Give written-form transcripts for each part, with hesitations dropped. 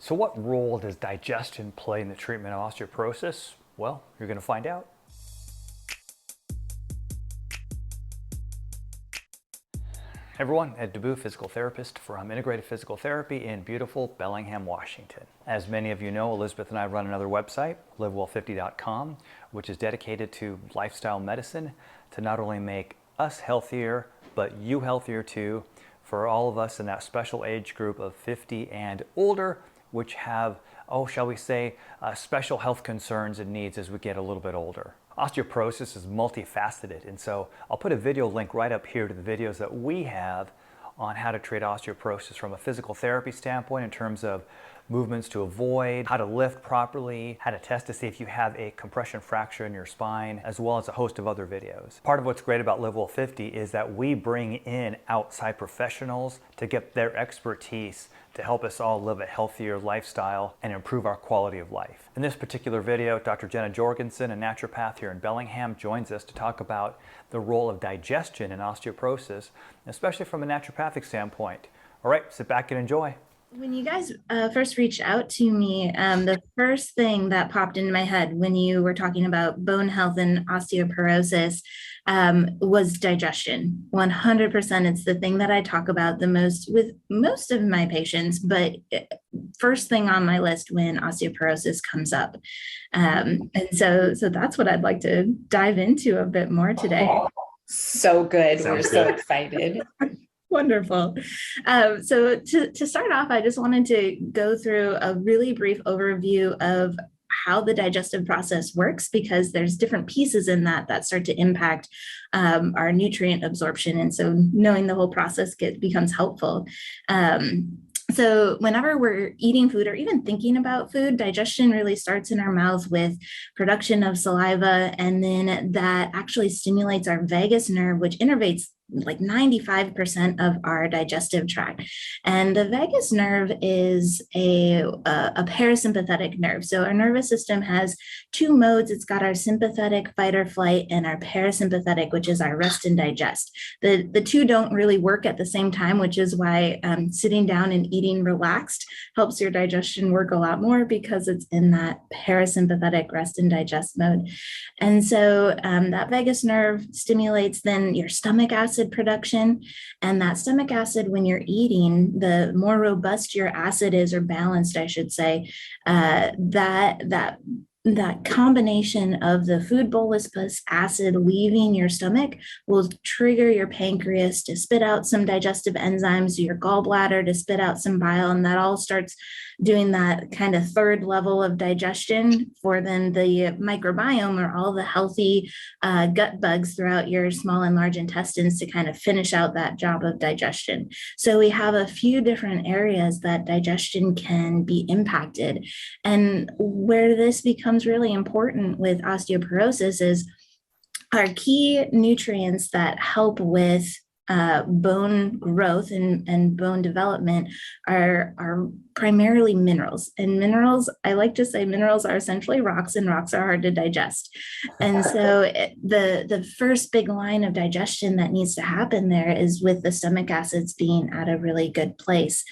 So what role does digestion play in the treatment of osteoporosis? Well, you're going to find out. Hey everyone, Ed DeBoo, physical therapist from Integrated Physical Therapy in beautiful Bellingham, Washington. As many of you know, Elizabeth and I run another website, livewell50.com, which is dedicated to lifestyle medicine to not only make us healthier, but you healthier too, for all of us in that special age group of 50 and older, which have, shall we say, special health concerns and needs as we get a little bit older. Osteoporosis is multifaceted, and so I'll put a video link right up here to the videos that we have on how to treat osteoporosis from a physical therapy standpoint in terms of movements to avoid, how to lift properly, how to test to see if you have a compression fracture in your spine, as well as a host of other videos. Part of what's great about Live Well 50 is that we bring in outside professionals to get their expertise to help us all live a healthier lifestyle and improve our quality of life. In this particular video, Dr. Jorgensen, a naturopath here in Bellingham, joins us to talk about the role of digestion in osteoporosis, especially from a naturopathic standpoint. All right, sit back and enjoy. When you guys first reached out to me, the first thing that popped into my head when you were talking about bone health and osteoporosis was digestion. 100%. It's the thing that I talk about the most with most of my patients, but first thing on my list when osteoporosis comes up. And so that's what I'd like to dive into a bit more today. So good. Sounds We're so good. excited. Wonderful. So to start off, I just wanted to go through a really brief overview of how the digestive process works, because there's different pieces in that start to impact our nutrient absorption. And so knowing the whole process becomes helpful. So whenever we're eating food or even thinking about food, digestion really starts in our mouth with production of saliva, and then that actually stimulates our vagus nerve, which innervates like 95% of our digestive tract. And the vagus nerve is a parasympathetic nerve. So our nervous system has two modes. It's got our sympathetic fight or flight and our parasympathetic, which is our rest and digest. The two don't really work at the same time, which is why sitting down and eating relaxed helps your digestion work a lot more, because it's in that parasympathetic rest and digest mode. And so that vagus nerve stimulates then your stomach acid production. And that stomach acid, when you're eating, the more robust your acid is, or balanced, I should say, that combination of the food bolus plus acid leaving your stomach will trigger your pancreas to spit out some digestive enzymes, your gallbladder to spit out some bile, and that all starts doing that kind of third level of digestion for then the microbiome, or all the healthy gut bugs throughout your small and large intestines, to kind of finish out that job of digestion. So we have a few different areas that digestion can be impacted. And where this becomes really important with osteoporosis is our key nutrients that help with bone growth and bone development are primarily minerals. And minerals, I like to say minerals are essentially rocks, and rocks are hard to digest. And so the first big line of digestion that needs to happen there is with the stomach acids being at a really good place.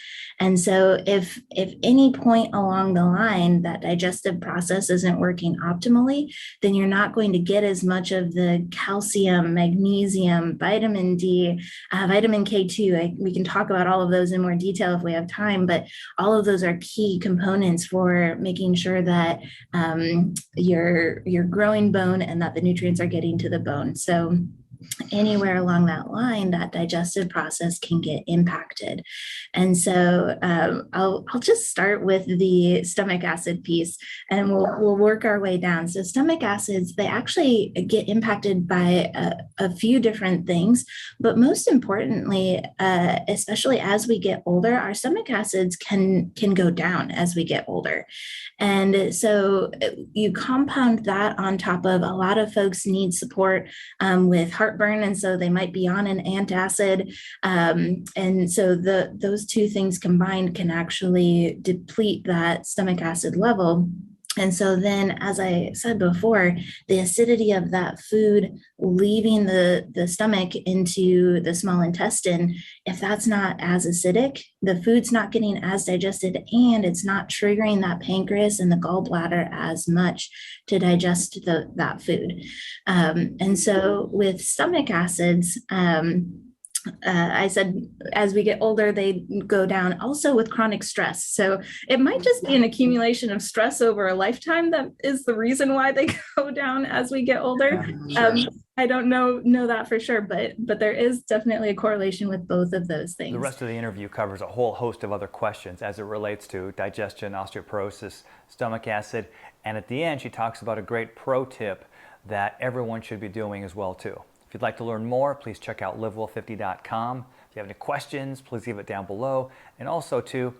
And so if any point along the line that digestive process isn't working optimally, then you're not going to get as much of the calcium, magnesium, vitamin D, vitamin K2. We can talk about all of those in more detail if we have time, but all of those are key components for making sure that you're growing bone and that the nutrients are getting to the bone. So anywhere along that line, that digestive process can get impacted. And so I'll just start with the stomach acid piece, and we'll work our way down. So stomach acids, they actually get impacted by a few different things, but most importantly, especially as we get older, our stomach acids can go down as we get older. And so you compound that on top of, a lot of folks need support with heartburn, and so they might be on an antacid. And so those two things combined can actually deplete that stomach acid level. And so then, as I said before, the acidity of that food leaving the stomach into the small intestine, if that's not as acidic, the food's not getting as digested and it's not triggering that pancreas and the gallbladder as much to digest that food. And so with stomach acids, I said as we get older, they go down also with chronic stress. So it might just be an accumulation of stress over a lifetime that is the reason why they go down as we get older. I don't know that for sure, but there is definitely a correlation with both of those things. The rest of the interview covers a whole host of other questions as it relates to digestion, osteoporosis, stomach acid, and at the end she talks about a great pro tip that everyone should be doing as well too. If you'd like to learn more, please check out livewell50.com. If you have any questions, please leave it down below. And also to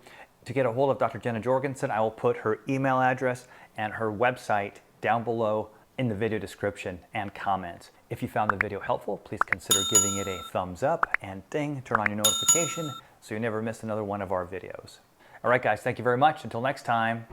get a hold of Dr. Jenna Jorgensen, I will put her email address and her website down below in the video description and comments. If you found the video helpful, please consider giving it a thumbs up and ding, turn on your notification so you never miss another one of our videos. All right, guys, thank you very much. Until next time.